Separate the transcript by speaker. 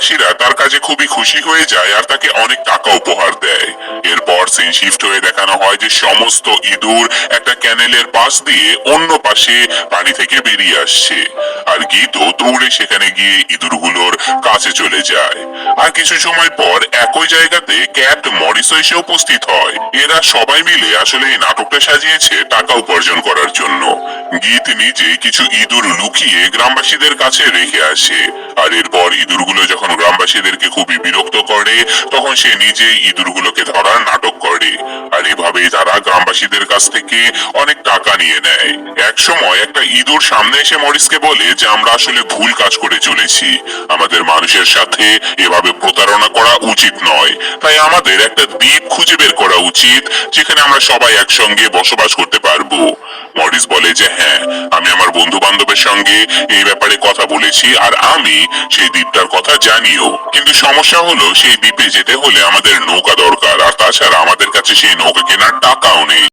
Speaker 1: গ্রামবাসীরা তার কাজে খুবই খুশি হয়ে যায় আর তাকে অনেক টাকা উপহার দেয়। এরপর সিন শিফট হয়ে দেখানো হয় যে সমস্ত ইঁদুর একটা ক্যানেলের পাশ দিয়ে অন্য পাশে পানি থেকে বেরিয়ে আসছে, আর গীতও দৌড়ে সেখানে গিয়ে ইঁদুরগুলোর কাছে চলে যায়। আর কিছু সময় পর একই জায়গাতে ক্যাট মরিসও এসে উপস্থিত হয়। এরা সবাই মিলে আসলে এই নাটকটা সাজিয়েছে টাকা উপার্জন করার জন্য। গীত নিজে কিছু ইঁদুর লুকিয়ে গ্রামবাসীদের কাছে রেখে আসে, আর এরপর ইঁদুরগুলো যখন গ্রামবাসীদেরকে খুবই বিরক্ত করে তখন সে নিজেই ইঁদুরগুলোকে ধরার নাটক করে। আর এভাবেই তারা গ্রামবাসীদের কাছ থেকে অনেক টাকা নিয়ে নেয়। এক সময় একটা ইঁদুর সামনে এসে মরিসকে বলে যে আমরা আসলে ভুল কাজ করে চলেছি, আমাদের মানুষের সাথে এভাবে প্রতারণা করা উচিত নয়, তাই আমাদের একটা দ্বীপ খুঁজে বের করা উচিত যেখানে আমরা সবাই একসঙ্গে বসবাস করতে পারবো। মরিস বলে যে হ্যাঁ, আমি আমার বন্ধু বান্ধবের সঙ্গে এই ব্যাপারে কথা বলেছি আর আমি সেই দ্বীপটার কথা জানিও, কিন্তু সমস্যা হলো সেই দ্বীপে যেতে হলে আমাদের নৌকা দরকার, আর তাছাড়া আমাদের কাছে সেই নৌকা কেনার টাকাও নেই।